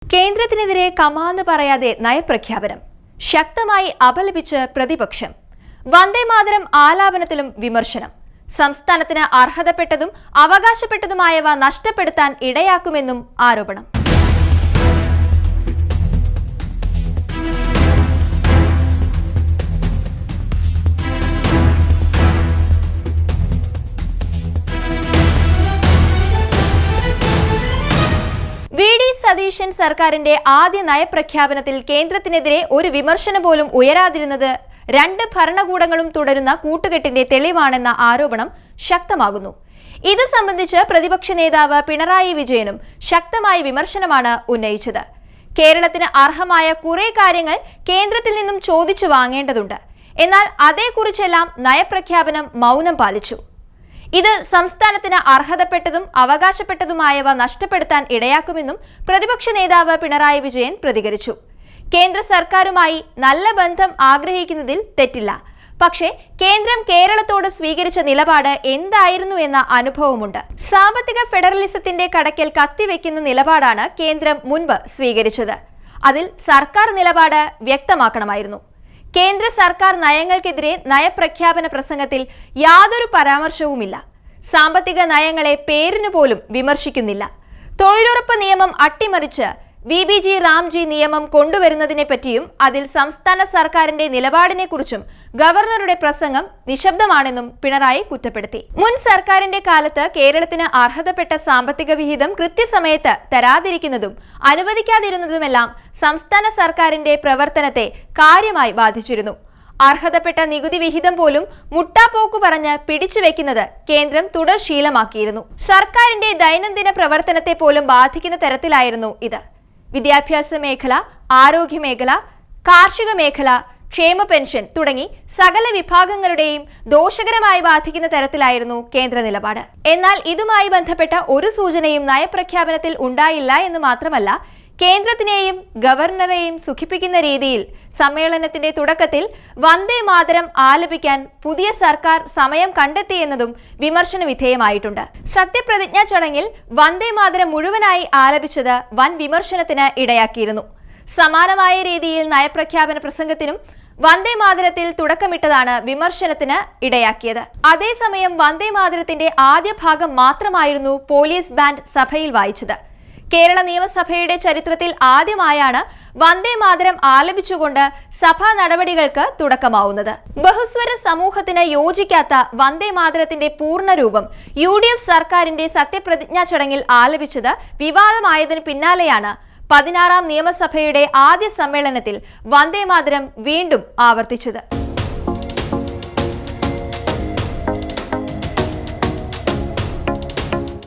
കേന്ദ്രത്തിനെതിരെ കമാന്ന് പറയാതെ നയപ്രഖ്യാപനം ശക്തമായി അപലപിച്ച് പ്രതിപക്ഷം. വന്ദേമാതരം ആലാപനത്തിലും വിമർശനം. സംസ്ഥാനത്തിന് അർഹതപ്പെട്ടതും അവകാശപ്പെട്ടതുമായവ നഷ്ടപ്പെടുത്താൻ ഇടയാക്കുമെന്നും ആരോപണം. സതീശൻ സർക്കാരിന്റെ ആദ്യ നയപ്രഖ്യാപനത്തിൽ കേന്ദ്രത്തിനെതിരെ ഒരു വിമർശനം പോലും ഉയരാതിരുന്നത് രണ്ട് ഭരണകൂടങ്ങളും തുടരുന്ന കൂട്ടുകെട്ടിന്റെ തെളിവാണെന്ന ആരോപണം ശക്തമാകുന്നു. ഇത് സംബന്ധിച്ച് പ്രതിപക്ഷ നേതാവ് പിണറായി വിജയനും ശക്തമായ വിമർശനമാണ് ഉന്നയിച്ചത്. കേരളത്തിന് അർഹമായ കുറെ കാര്യങ്ങൾ കേന്ദ്രത്തിൽ നിന്നും ചോദിച്ചു വാങ്ങേണ്ടതുണ്ട്. എന്നാൽ അതേക്കുറിച്ചെല്ലാം നയപ്രഖ്യാപനം മൗനം പാലിച്ചു. ഇത് സംസ്ഥാനത്തിന് അർഹതപ്പെട്ടതും അവകാശപ്പെട്ടതുമായവ നഷ്ടപ്പെടുത്താൻ ഇടയാക്കുമെന്നും പ്രതിപക്ഷ നേതാവ് പിണറായി വിജയൻ പ്രതികരിച്ചു. കേന്ദ്ര സർക്കാരുമായി നല്ല ബന്ധം ആഗ്രഹിക്കുന്നതിൽ തെറ്റില്ല. പക്ഷേ കേന്ദ്രം കേരളത്തോട് സ്വീകരിച്ച നിലപാട് എന്തായിരുന്നു എന്ന അനുഭവമുണ്ട്. സാമ്പത്തിക ഫെഡറലിസത്തിന്റെ കടക്കൽ കത്തിവെക്കുന്ന നിലപാടാണ് കേന്ദ്രം മുൻപ് സ്വീകരിച്ചത്. അതിൽ സർക്കാർ നിലപാട് വ്യക്തമാക്കണമായിരുന്നു. കേന്ദ്ര സർക്കാർ നയങ്ങൾക്കെതിരെ നയപ്രഖ്യാപന പ്രസംഗത്തിൽ യാതൊരു പരാമർശവുമില്ല. സാമ്പത്തിക നയങ്ങളെ പേരിനു പോലും വിമർശിക്കുന്നില്ല. തൊഴിലുറപ്പ് നിയമം അട്ടിമറിച്ച് VBG റാംജി നിയമം കൊണ്ടുവരുന്നതിനെ പറ്റിയും അതിൽ സംസ്ഥാന സർക്കാരിന്റെ നിലപാടിനെ കുറിച്ചും ഗവർണറുടെ പ്രസംഗം നിശബ്ദമാണെന്നും പിണറായി കുറ്റപ്പെടുത്തി. മുൻ സർക്കാരിന്റെ കാലത്ത് കേരളത്തിന് അർഹതപ്പെട്ട സാമ്പത്തിക വിഹിതം കൃത്യസമയത്ത് തരാതിരിക്കുന്നതും അനുവദിക്കാതിരുന്നതുമെല്ലാം സംസ്ഥാന സർക്കാരിന്റെ പ്രവർത്തനത്തെ കാര്യമായി ബാധിച്ചിരുന്നു. അർഹതപ്പെട്ട നികുതി വിഹിതം പോലും മുട്ടാപ്പോക്കു പറഞ്ഞ് പിടിച്ചുവെക്കുന്നത് കേന്ദ്രം തുടർശീലമാക്കിയിരുന്നു. സർക്കാരിന്റെ ദൈനംദിന പ്രവർത്തനത്തെ പോലും ബാധിക്കുന്ന തരത്തിലായിരുന്നു ഇത്. വിദ്യാഭ്യാസ മേഖല, ആരോഗ്യ മേഖല, കാർഷിക മേഖല, ക്ഷേമ പെൻഷൻ തുടങ്ങി സകല വിഭാഗങ്ങളുടെയും ദോഷകരമായി ബാധിക്കുന്ന തരത്തിലായിരുന്നു കേന്ദ്ര നിലപാട്. എന്നാൽ ഇതുമായി ബന്ധപ്പെട്ട ഒരു സൂചനയും നയപ്രഖ്യാപനത്തിൽ ഉണ്ടായില്ല എന്ന് മാത്രമല്ല, കേന്ദ്രത്തിനെയും ഗവർണറെയും സുഖിപ്പിക്കുന്ന രീതിയിൽ സമ്മേളനത്തിന്റെ തുടക്കത്തിൽ വന്ദേ മാതരം ആലപിക്കാൻ പുതിയ സർക്കാർ സമയം കണ്ടെത്തിയെന്നതും വിമർശന വിധേയമായിട്ടുണ്ട്. സത്യപ്രതിജ്ഞാ ചടങ്ങിൽ വന്ദേ മാതരം മുഴുവനായി ആലപിച്ചത് വൻ വിമർശനത്തിന് ഇടയാക്കിയിരുന്നു. സമാനമായ രീതിയിൽ നയപ്രഖ്യാപന പ്രസംഗത്തിനും വന്ദേ മാതരത്തിൽ തുടക്കമിട്ടതാണ് വിമർശനത്തിന് ഇടയാക്കിയത്. അതേസമയം വന്ദേ മാതരത്തിന്റെ ആദ്യ ഭാഗം മാത്രമായിരുന്നു പോലീസ് ബാൻഡ് സഭയിൽ വായിച്ചത്. കേരള നിയമസഭയുടെ ചരിത്രത്തിൽ ആദ്യമായാണ് വന്ദേ മാതരം ആലപിച്ചുകൊണ്ട് സഭാ നടപടികൾക്ക് തുടക്കമാവുന്നത്. ബഹുസ്വര സമൂഹത്തിന് യോജിക്കാത്ത വന്ദേ മാതരത്തിന്റെ പൂർണ്ണരൂപം UDF സർക്കാരിന്റെ സത്യപ്രതിജ്ഞാ ചടങ്ങിൽ ആലപിച്ചത് വിവാദമായതിനു പിന്നാലെയാണ് 16ാം നിയമസഭയുടെ ആദ്യ സമ്മേളനത്തിൽ വന്ദേ മാതരം വീണ്ടും ആവർത്തിച്ചത്.